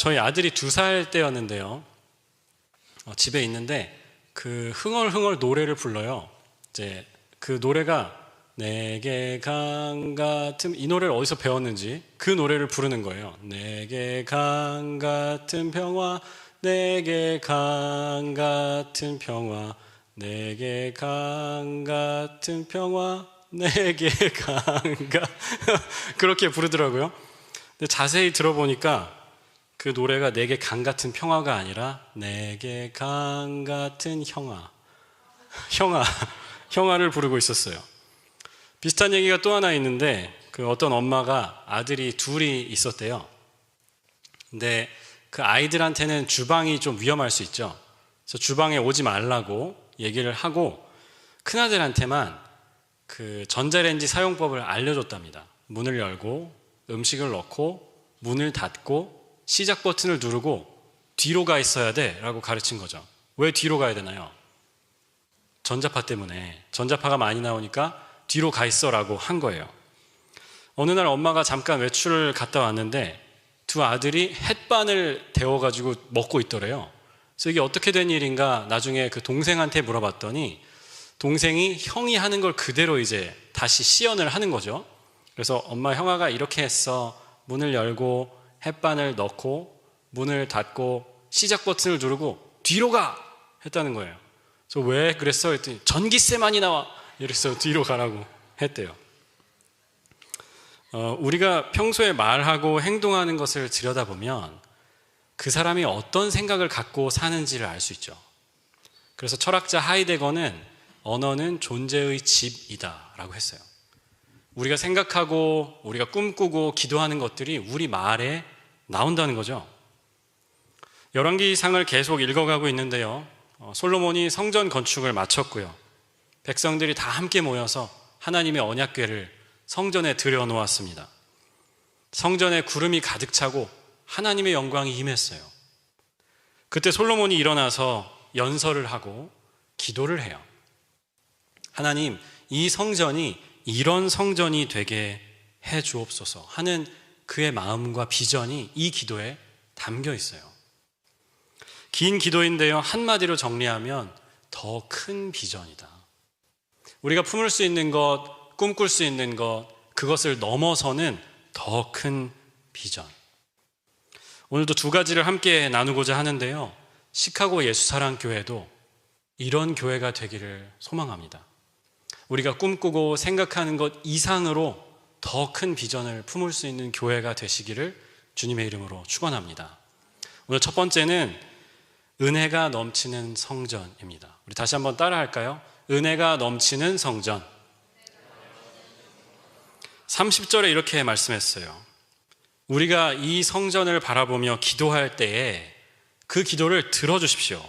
저희 아들이 2살 때였는데요. 집에 있는데 그 흥얼흥얼 노래를 불러요. 이제 그 노래가 내게 강 같은, 이 노래를 어디서 배웠는지 그 노래를 부르는 거예요. 내게 강 같은 평화, 내게 강 같은 평화, 내게 강 같은 평화, 내게 강 그렇게 부르더라고요. 근데 자세히 들어보니까 그 노래가 내게 강 같은 평화가 아니라 내게 강 같은 형아를 부르고 있었어요. 비슷한 얘기가 또 하나 있는데, 그 어떤 엄마가 아들이 2이 있었대요. 근데 그 아이들한테는 주방이 좀 위험할 수 있죠. 그래서 주방에 오지 말라고 얘기를 하고 큰아들한테만 그 전자레인지 사용법을 알려줬답니다. 문을 열고 음식을 넣고 문을 닫고 시작 버튼을 누르고 뒤로 가 있어야 돼 라고 가르친 거죠. 왜 뒤로 가야 되나요? 전자파 때문에. 전자파가 많이 나오니까 뒤로 가 있어 라고 한 거예요. 어느 날 엄마가 잠깐 외출을 갔다 왔는데 2 아들이 햇반을 데워가지고 먹고 있더래요. 그래서 이게 어떻게 된 일인가 나중에 그 동생한테 물어봤더니 동생이 형이 하는 걸 그대로 이제 다시 시연을 하는 거죠. 그래서 엄마, 형아가 이렇게 했어. 문을 열고 햇반을 넣고 문을 닫고 시작 버튼을 누르고 뒤로 가! 했다는 거예요. 그래서 왜 그랬어? 했더니 전기세 많이 나와! 이래서 뒤로 가라고 했대요. 우리가 평소에 말하고 행동하는 것을 들여다보면 그 사람이 어떤 생각을 갖고 사는지를 알 수 있죠. 그래서 철학자 하이데거는 언어는 존재의 집이다 라고 했어요. 우리가 생각하고 우리가 꿈꾸고 기도하는 것들이 우리 말에 나온다는 거죠. 열왕기상을 계속 읽어가고 있는데요. 솔로몬이 성전 건축을 마쳤고요. 백성들이 다 함께 모여서 하나님의 언약궤를 성전에 들여놓았습니다. 성전에 구름이 가득 차고 하나님의 영광이 임했어요. 그때 솔로몬이 일어나서 연설을 하고 기도를 해요. 하나님, 이 성전이 이런 성전이 되게 해 주옵소서 하는 그의 마음과 비전이 이 기도에 담겨 있어요. 긴 기도인데요. 한마디로 정리하면 더 큰 비전이다. 우리가 품을 수 있는 것, 꿈꿀 수 있는 것, 그것을 넘어서는 더 큰 비전. 오늘도 2가지를 함께 나누고자 하는데요. 시카고 예수사랑교회도 이런 교회가 되기를 소망합니다. 우리가 꿈꾸고 생각하는 것 이상으로 더 큰 비전을 품을 수 있는 교회가 되시기를 주님의 이름으로 축원합니다. 오늘 첫 번째는 은혜가 넘치는 성전입니다. 우리 다시 한번 따라 할까요? 은혜가 넘치는 성전. 30절에 이렇게 말씀했어요. 우리가 이 성전을 바라보며 기도할 때에 그 기도를 들어주십시오.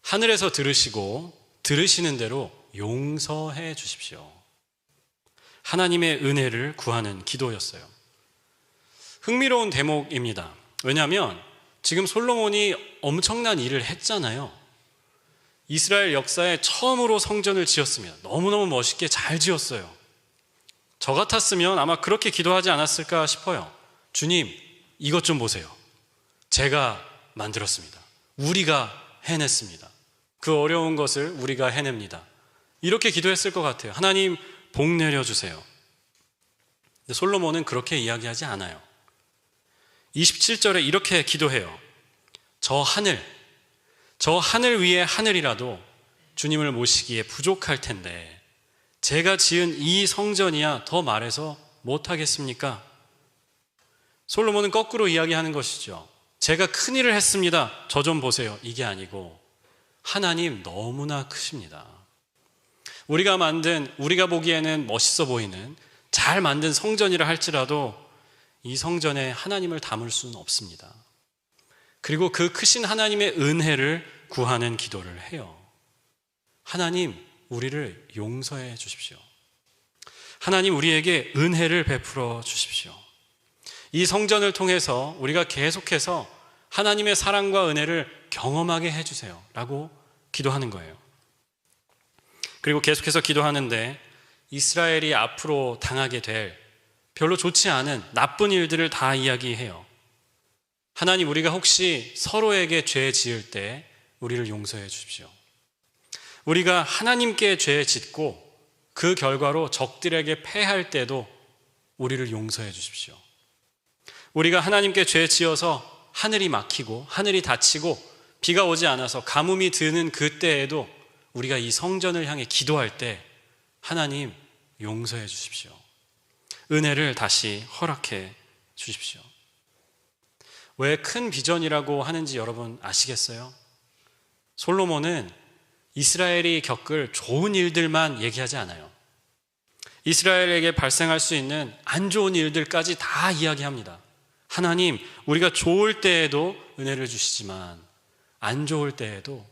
하늘에서 들으시고 들으시는 대로 용서해 주십시오. 하나님의 은혜를 구하는 기도였어요. 흥미로운 대목입니다. 왜냐하면 지금 솔로몬이 엄청난 일을 했잖아요. 이스라엘 역사에 처음으로 성전을 지었습니다. 너무너무 멋있게 잘 지었어요. 저 같았으면 아마 그렇게 기도하지 않았을까 싶어요. 주님, 이것 좀 보세요. 제가 만들었습니다. 우리가 해냈습니다. 그 어려운 것을 우리가 해냅니다. 이렇게 기도했을 것 같아요. 하나님, 복 내려주세요. 근데 솔로몬은 그렇게 이야기하지 않아요. 27절에 이렇게 기도해요. 저 하늘 위에 하늘이라도 주님을 모시기에 부족할 텐데 제가 지은 이 성전이야 더 말해서 못하겠습니까? 솔로몬은 거꾸로 이야기하는 것이죠. 제가 큰일을 했습니다. 저 좀 보세요. 이게 아니고 하나님 너무나 크십니다. 우리가 보기에는 멋있어 보이는 잘 만든 성전이라 할지라도 이 성전에 하나님을 담을 수는 없습니다. 그리고 그 크신 하나님의 은혜를 구하는 기도를 해요. 하나님, 우리를 용서해 주십시오. 하나님, 우리에게 은혜를 베풀어 주십시오. 이 성전을 통해서 우리가 계속해서 하나님의 사랑과 은혜를 경험하게 해주세요 라고 기도하는 거예요. 그리고 계속해서 기도하는데 이스라엘이 앞으로 당하게 될 별로 좋지 않은 나쁜 일들을 다 이야기해요. 하나님, 우리가 혹시 서로에게 죄 지을 때 우리를 용서해 주십시오. 우리가 하나님께 죄 짓고 그 결과로 적들에게 패할 때도 우리를 용서해 주십시오. 우리가 하나님께 죄 지어서 하늘이 막히고 하늘이 닫히고 비가 오지 않아서 가뭄이 드는 그때에도 우리가 이 성전을 향해 기도할 때 하나님 용서해 주십시오. 은혜를 다시 허락해 주십시오. 왜 큰 비전이라고 하는지 여러분 아시겠어요? 솔로몬은 이스라엘이 겪을 좋은 일들만 얘기하지 않아요. 이스라엘에게 발생할 수 있는 안 좋은 일들까지 다 이야기합니다. 하나님, 우리가 좋을 때에도 은혜를 주시지만 안 좋을 때에도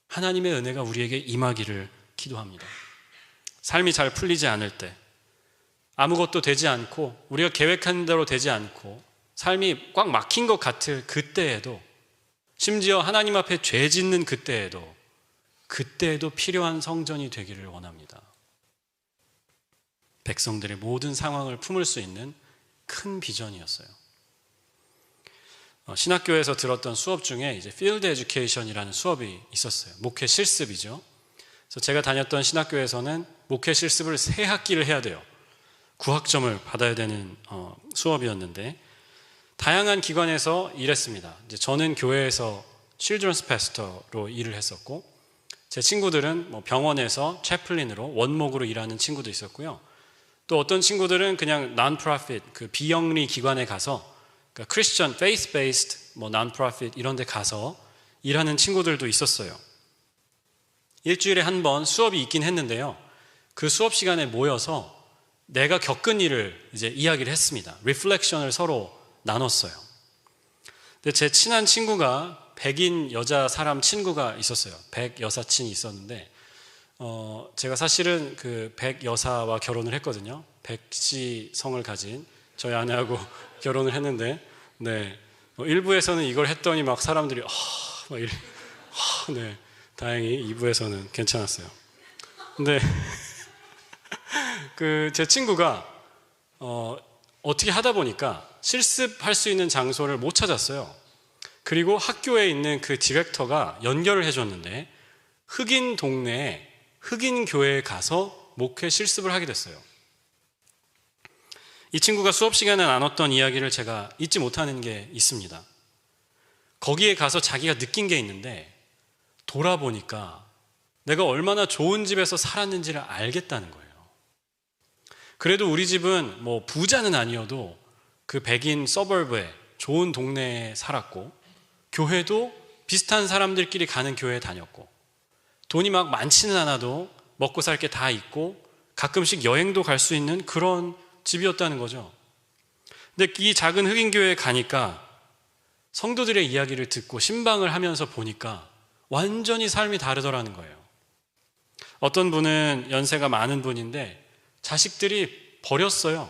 하나님의 은혜가 우리에게 임하기를 기도합니다. 삶이 잘 풀리지 않을 때, 아무것도 되지 않고 우리가 계획한 대로 되지 않고 삶이 꽉 막힌 것 같을 그때에도, 심지어 하나님 앞에 죄 짓는 그때에도 필요한 성전이 되기를 원합니다. 백성들의 모든 상황을 품을 수 있는 큰 비전이었어요. 신학교에서 들었던 수업 중에 이제 필드 에듀케이션이라는 수업이 있었어요. 목회 실습이죠. 그래서 제가 다녔던 신학교에서는 목회 실습을 3학기를 해야 돼요. 9학점을 받아야 되는 수업이었는데 다양한 기관에서 일했습니다. 이제 저는 교회에서 children's pastor로 일을 했었고, 제 친구들은 뭐 병원에서 채플린으로 원목으로 일하는 친구도 있었고요. 또 어떤 친구들은 그냥 non-profit, 그 비영리 기관에 가서, 그러니까 Christian, faith-based, 뭐 non-profit 이런 데 가서 일하는 친구들도 있었어요. 일주일에 한 번 수업이 있긴 했는데요. 그 수업 시간에 모여서 내가 겪은 일을 이제 이야기를 했습니다. 리플렉션을 서로 나눴어요. 근데 제 친한 친구가 백인 여자 사람 친구가 있었어요. 백 여사친이 있었는데 제가 사실은 그 백 여사와 결혼을 했거든요. 백씨 성을 가진 저희 아내하고 결혼을 했는데, 네, 일부에서는 이걸 했더니 막 사람들이 막 이래, 네, 다행히 2부에서는 괜찮았어요. 근데 그 제 친구가 어떻게 하다 보니까 실습할 수 있는 장소를 못 찾았어요. 그리고 학교에 있는 그 디렉터가 연결을 해줬는데 흑인 동네에 흑인 교회에 가서 목회 실습을 하게 됐어요. 이 친구가 수업 시간에 나눴던 이야기를 제가 잊지 못하는 게 있습니다. 거기에 가서 자기가 느낀 게 있는데 돌아보니까 내가 얼마나 좋은 집에서 살았는지를 알겠다는 거예요. 그래도 우리 집은 뭐 부자는 아니어도 그 백인 서버브에 좋은 동네에 살았고, 교회도 비슷한 사람들끼리 가는 교회에 다녔고, 돈이 막 많지는 않아도 먹고 살 게 다 있고 가끔씩 여행도 갈 수 있는 그런 집이었다는 거죠. 근데 이 작은 흑인 교회에 가니까 성도들의 이야기를 듣고 신방을 하면서 보니까 완전히 삶이 다르더라는 거예요. 어떤 분은 연세가 많은 분인데 자식들이 버렸어요.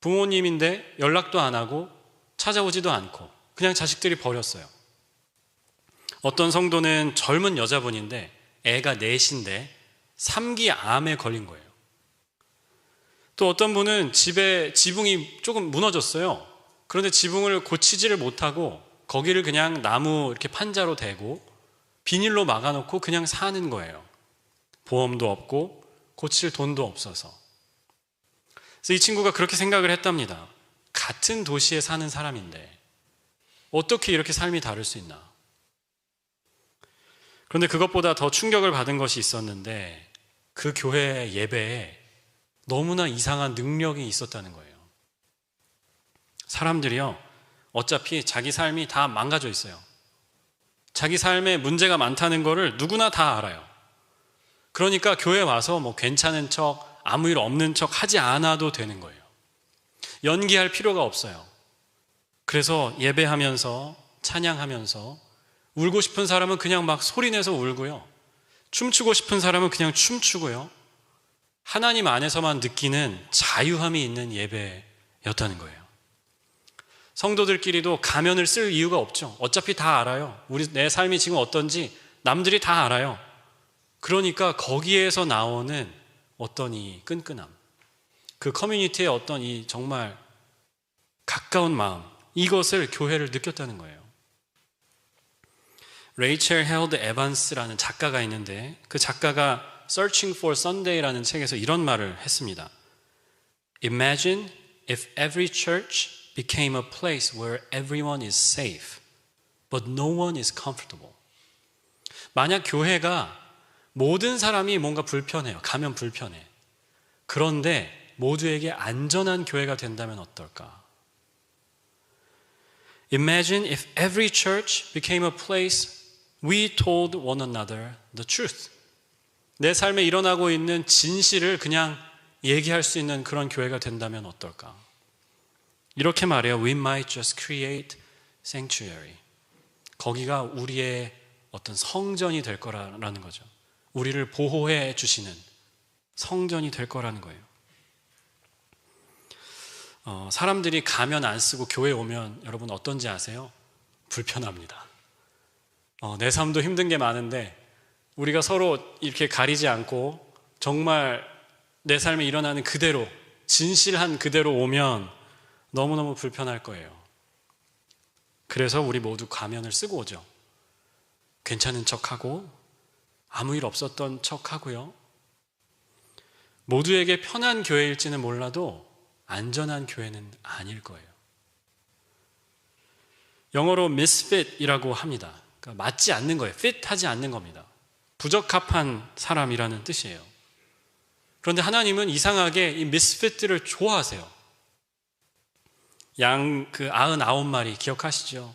부모님인데 연락도 안 하고 찾아오지도 않고 그냥 자식들이 버렸어요. 어떤 성도는 젊은 여자분인데 애가 넷인데 3기 암에 걸린 거예요. 또 어떤 분은 집에 지붕이 조금 무너졌어요. 그런데 지붕을 고치지를 못하고 거기를 그냥 나무 이렇게 판자로 대고 비닐로 막아놓고 그냥 사는 거예요. 보험도 없고 고칠 돈도 없어서. 그래서 이 친구가 그렇게 생각을 했답니다. 같은 도시에 사는 사람인데 어떻게 이렇게 삶이 다를 수 있나? 그런데 그것보다 더 충격을 받은 것이 있었는데 그 교회 예배에 너무나 이상한 능력이 있었다는 거예요. 사람들이요, 어차피 자기 삶이 다 망가져 있어요. 자기 삶에 문제가 많다는 거를 누구나 다 알아요. 그러니까 교회 와서 뭐 괜찮은 척, 아무 일 없는 척 하지 않아도 되는 거예요. 연기할 필요가 없어요. 그래서 예배하면서 찬양하면서 울고 싶은 사람은 그냥 막 소리내서 울고요. 춤추고 싶은 사람은 그냥 춤추고요. 하나님 안에서만 느끼는 자유함이 있는 예배였다는 거예요. 성도들끼리도 가면을 쓸 이유가 없죠. 어차피 다 알아요. 내 삶이 지금 어떤지 남들이 다 알아요. 그러니까 거기에서 나오는 어떤 이 끈끈함, 그 커뮤니티의 어떤 이 정말 가까운 마음, 이것을 교회를 느꼈다는 거예요. 레이첼 헤럴드 에반스라는 작가가 있는데 그 작가가 Searching for Sunday라는 책에서 이런 말을 했습니다. Imagine if every church became a place where everyone is safe, but no one is comfortable. 만약 교회가 모든 사람이 뭔가 불편해요. 가면 불편해. 그런데 모두에게 안전한 교회가 된다면 어떨까? Imagine if every church became a place we told one another the truth. 내 삶에 일어나고 있는 진실을 그냥 얘기할 수 있는 그런 교회가 된다면 어떨까? 이렇게 말해요. We might just create sanctuary. 거기가 우리의 어떤 성전이 될 거라는 거죠. 우리를 보호해 주시는 성전이 될 거라는 거예요. 사람들이 가면 안 쓰고 교회 오면 여러분 어떤지 아세요? 불편합니다. 내 삶도 힘든 게 많은데 우리가 서로 이렇게 가리지 않고 정말 내 삶에 일어나는 그대로 진실한 그대로 오면 너무너무 불편할 거예요. 그래서 우리 모두 가면을 쓰고 오죠. 괜찮은 척하고 아무 일 없었던 척하고요. 모두에게 편한 교회일지는 몰라도 안전한 교회는 아닐 거예요. 영어로 misfit이라고 합니다. 그러니까 맞지 않는 거예요. fit하지 않는 겁니다. 부적합한 사람이라는 뜻이에요. 그런데 하나님은 이상하게 이 misfit들을 좋아하세요. 양 99마리 기억하시죠?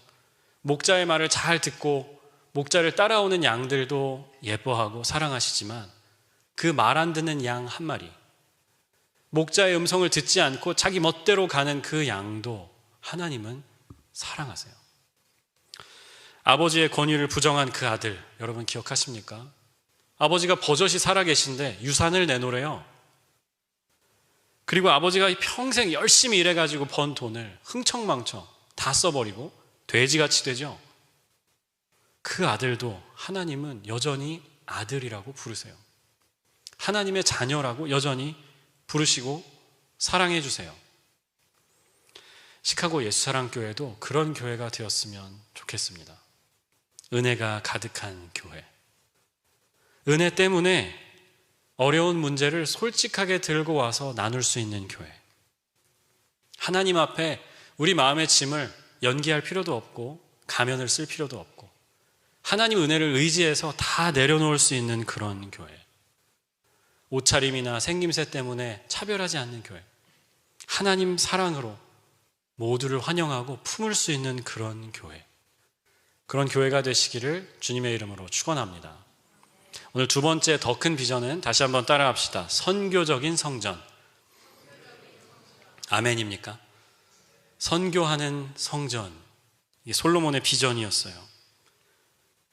목자의 말을 잘 듣고 목자를 따라오는 양들도 예뻐하고 사랑하시지만 그 말 안 듣는 양 한 마리, 목자의 음성을 듣지 않고 자기 멋대로 가는 그 양도 하나님은 사랑하세요. 아버지의 권위를 부정한 그 아들, 여러분 기억하십니까? 아버지가 버젓이 살아계신데 유산을 내놓으래요. 그리고 아버지가 평생 열심히 일해가지고 번 돈을 흥청망청 다 써버리고 돼지같이 되죠. 그 아들도 하나님은 여전히 아들이라고 부르세요. 하나님의 자녀라고 여전히 부르시고 사랑해 주세요. 시카고 예수사랑교회도 그런 교회가 되었으면 좋겠습니다. 은혜가 가득한 교회. 은혜 때문에 어려운 문제를 솔직하게 들고 와서 나눌 수 있는 교회. 하나님 앞에 우리 마음의 짐을 연기할 필요도 없고 가면을 쓸 필요도 없고 하나님 은혜를 의지해서 다 내려놓을 수 있는 그런 교회. 옷차림이나 생김새 때문에 차별하지 않는 교회. 하나님 사랑으로 모두를 환영하고 품을 수 있는 그런 교회. 그런 교회가 되시기를 주님의 이름으로 축원합니다. 오늘 두 번째 더 큰 비전은 다시 한번 따라합시다. 선교적인 성전. 아멘입니까? 선교하는 성전. 이게 솔로몬의 비전이었어요.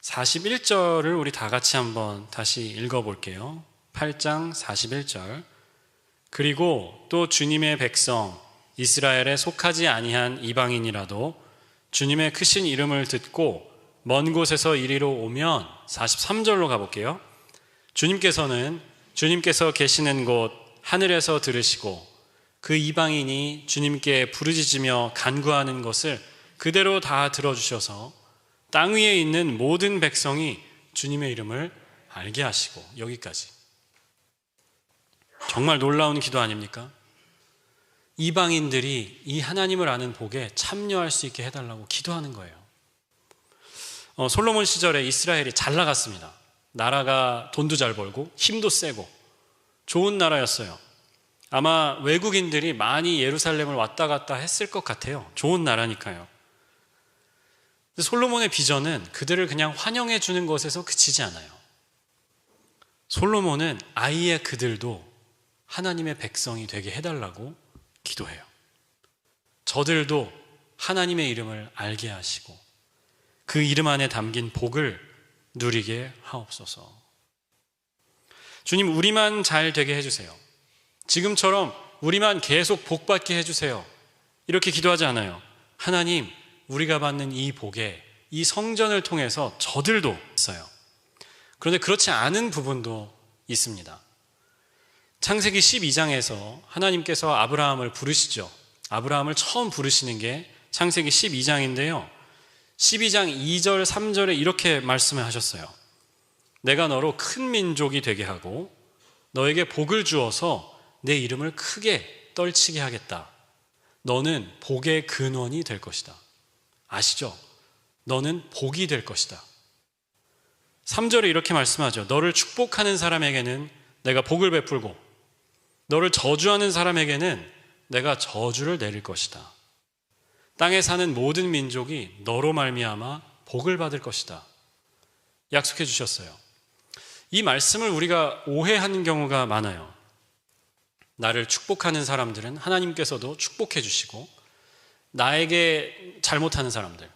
41절을 우리 다 같이 한번 다시 읽어볼게요. 8장 41절. 그리고 또 주님의 백성 이스라엘에 속하지 아니한 이방인이라도 주님의 크신 이름을 듣고 먼 곳에서 이리로 오면 43절로 가볼게요. 주님께서 계시는 곳 하늘에서 들으시고 그 이방인이 주님께 부르짖으며 간구하는 것을 그대로 다 들어주셔서 땅 위에 있는 모든 백성이 주님의 이름을 알게 하시고. 여기까지. 정말 놀라운 기도 아닙니까? 이방인들이 이 하나님을 아는 복에 참여할 수 있게 해달라고 기도하는 거예요. 솔로몬 시절에 이스라엘이 잘 나갔습니다. 나라가 돈도 잘 벌고 힘도 세고 좋은 나라였어요. 아마 외국인들이 많이 예루살렘을 왔다 갔다 했을 것 같아요. 좋은 나라니까요. 근데 솔로몬의 비전은 그들을 그냥 환영해 주는 것에서 그치지 않아요. 솔로몬은 아예 그들도 하나님의 백성이 되게 해달라고 기도해요. 저들도 하나님의 이름을 알게 하시고 그 이름 안에 담긴 복을 누리게 하옵소서. 주님, 우리만 잘 되게 해주세요. 지금처럼 우리만 계속 복 받게 해주세요. 이렇게 기도하지 않아요. 하나님, 우리가 받는 이 복에 이 성전을 통해서 저들도 있어요. 그런데 그렇지 않은 부분도 있습니다. 창세기 12장에서 하나님께서 아브라함을 부르시죠. 아브라함을 처음 부르시는 게 창세기 12장인데요. 12장 2절, 3절에 이렇게 말씀을 하셨어요. 내가 너로 큰 민족이 되게 하고 너에게 복을 주어서 내 이름을 크게 떨치게 하겠다. 너는 복의 근원이 될 것이다. 아시죠? 너는 복이 될 것이다. 3절에 이렇게 말씀하죠. 너를 축복하는 사람에게는 내가 복을 베풀고 너를 저주하는 사람에게는 내가 저주를 내릴 것이다. 땅에 사는 모든 민족이 너로 말미암아 복을 받을 것이다. 약속해 주셨어요. 이 말씀을 우리가 오해하는 경우가 많아요. 나를 축복하는 사람들은 하나님께서도 축복해 주시고 나에게 잘못하는 사람들,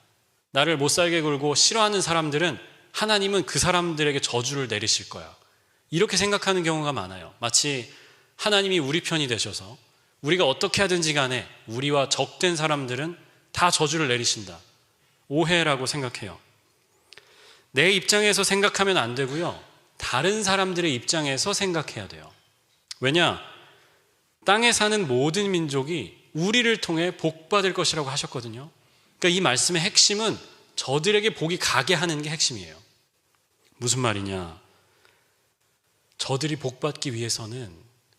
나를 못살게 굴고 싫어하는 사람들은 하나님은 그 사람들에게 저주를 내리실 거야. 이렇게 생각하는 경우가 많아요. 마치 하나님이 우리 편이 되셔서 우리가 어떻게 하든지 간에 우리와 적된 사람들은 다 저주를 내리신다. 오해라고 생각해요. 내 입장에서 생각하면 안 되고요. 다른 사람들의 입장에서 생각해야 돼요. 왜냐? 땅에 사는 모든 민족이 우리를 통해 복받을 것이라고 하셨거든요. 그러니까 이 말씀의 핵심은 저들에게 복이 가게 하는 게 핵심이에요. 무슨 말이냐? 저들이 복받기 위해서는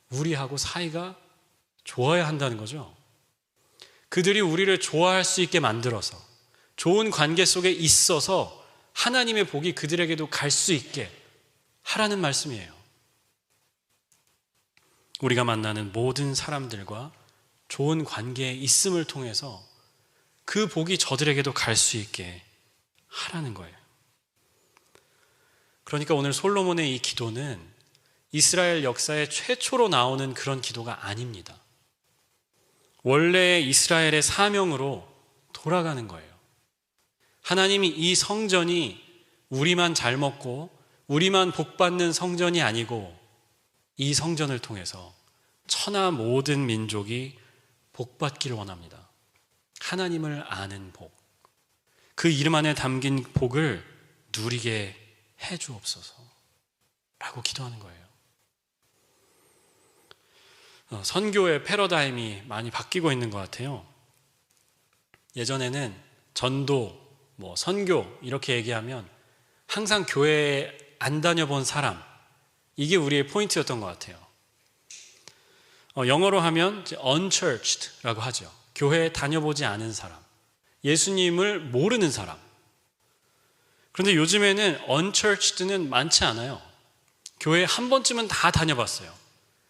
우리하고 사이가 좋아야 한다는 거죠. 그들이 우리를 좋아할 수 있게 만들어서 좋은 관계 속에 있어서 하나님의 복이 그들에게도 갈 수 있게 하라는 말씀이에요. 우리가 만나는 모든 사람들과 좋은 관계에 있음을 통해서 그 복이 저들에게도 갈 수 있게 하라는 거예요. 그러니까 오늘 솔로몬의 이 기도는 이스라엘 역사에 최초로 나오는 그런 기도가 아닙니다. 원래 이스라엘의 사명으로 돌아가는 거예요. 하나님이 이 성전이 우리만 잘 먹고 우리만 복받는 성전이 아니고 이 성전을 통해서 천하 모든 민족이 복받기를 원합니다. 하나님을 아는 복, 그 이름 안에 담긴 복을 누리게 해주옵소서 라고 기도하는 거예요. 선교의 패러다임이 많이 바뀌고 있는 것 같아요. 예전에는 전도, 선교 이렇게 얘기하면 항상 교회에 안 다녀본 사람, 이게 우리의 포인트였던 것 같아요. 영어로 하면 unchurched라고 하죠. 교회에 다녀보지 않은 사람, 예수님을 모르는 사람. 그런데 요즘에는 unchurched는 많지 않아요. 교회 한 번쯤은 다 다녀봤어요.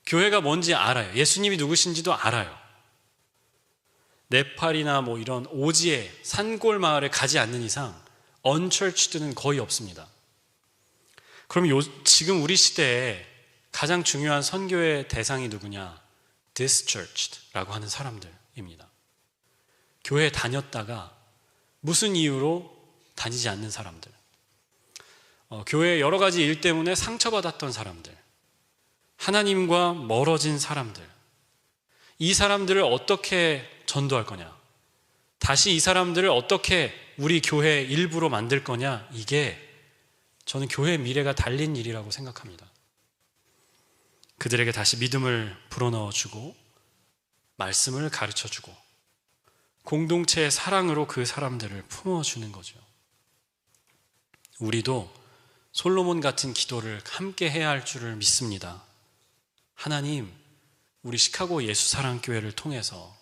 교회가 뭔지 알아요. 예수님이 누구신지도 알아요. 네팔이나 이런 오지의 산골 마을에 가지 않는 이상 unchurched는 거의 없습니다. 그럼 지금 우리 시대에 가장 중요한 선교의 대상이 누구냐? dischurched라고 하는 사람들입니다. 교회에 다녔다가 무슨 이유로 다니지 않는 사람들, 교회의 여러 가지 일 때문에 상처받았던 사람들, 하나님과 멀어진 사람들, 이 사람들을 어떻게 전도할 거냐? 다시 이 사람들을 어떻게 우리 교회 일부로 만들 거냐? 이게 저는 교회의 미래가 달린 일이라고 생각합니다. 그들에게 다시 믿음을 불어넣어주고 말씀을 가르쳐주고 공동체의 사랑으로 그 사람들을 품어주는 거죠. 우리도 솔로몬 같은 기도를 함께 해야 할 줄을 믿습니다. 하나님, 우리 시카고 예수사랑교회를 통해서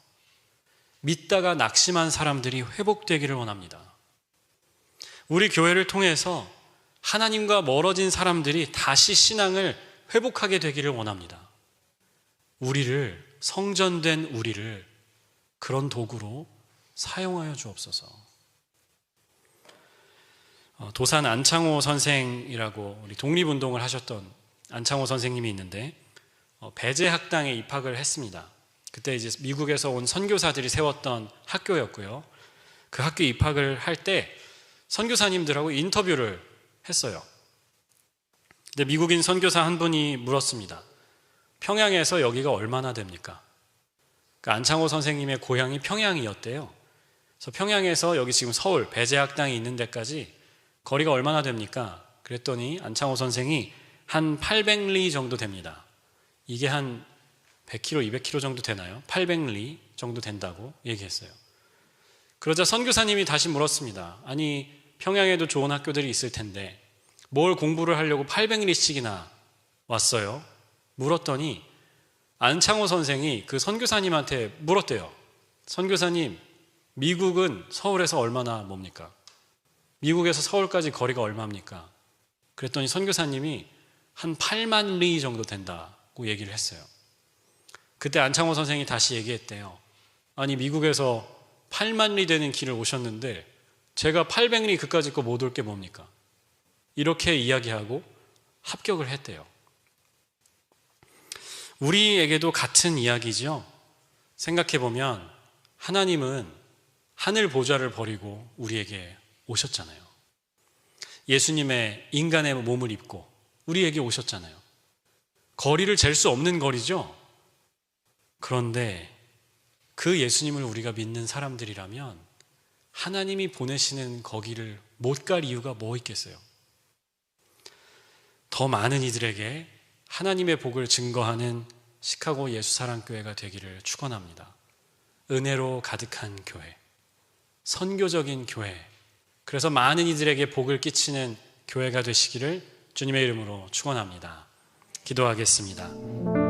믿다가 낙심한 사람들이 회복되기를 원합니다. 우리 교회를 통해서 하나님과 멀어진 사람들이 다시 신앙을 회복하게 되기를 원합니다. 우리를, 성전된 우리를 그런 도구로 사용하여 주옵소서. 도산 안창호 선생이라고 우리 독립운동을 하셨던 안창호 선생님이 있는데 배제학당에 입학을 했습니다. 그때 이제 미국에서 온 선교사들이 세웠던 학교였고요. 그 학교 입학을 할 때 선교사님들하고 인터뷰를 했어요. 근데 미국인 선교사 한 분이 물었습니다. 평양에서 여기가 얼마나 됩니까? 그러니까 안창호 선생님의 고향이 평양이었대요. 그래서 평양에서 여기 지금 서울 배제학당이 있는 데까지 거리가 얼마나 됩니까? 그랬더니 안창호 선생이 한 800리 정도 됩니다. 이게 한 100km, 200km 정도 되나요? 800리 정도 된다고 얘기했어요. 그러자 선교사님이 다시 물었습니다. 아니, 평양에도 좋은 학교들이 있을 텐데 뭘 공부를 하려고 800리씩이나 왔어요? 물었더니 안창호 선생이 그 선교사님한테 물었대요. 선교사님, 미국은 서울에서 얼마나 멉니까? 미국에서 서울까지 거리가 얼마입니까? 그랬더니 선교사님이 한 8만 리 정도 된다고 얘기를 했어요. 그때 안창호 선생이 다시 얘기했대요. 아니, 미국에서 8만 리 되는 길을 오셨는데 제가 800리 그까짓 거 못 올 게 뭡니까? 이렇게 이야기하고 합격을 했대요. 우리에게도 같은 이야기죠. 생각해보면 하나님은 하늘 보좌를 버리고 우리에게 오셨잖아요. 예수님의 인간의 몸을 입고 우리에게 오셨잖아요. 거리를 잴 수 없는 거리죠. 그런데 그 예수님을 우리가 믿는 사람들이라면 하나님이 보내시는 거기를 못 갈 이유가 뭐 있겠어요? 더 많은 이들에게 하나님의 복을 증거하는 시카고 예수사랑교회가 되기를 축원합니다. 은혜로 가득한 교회, 선교적인 교회, 그래서 많은 이들에게 복을 끼치는 교회가 되시기를 주님의 이름으로 축원합니다. 기도하겠습니다.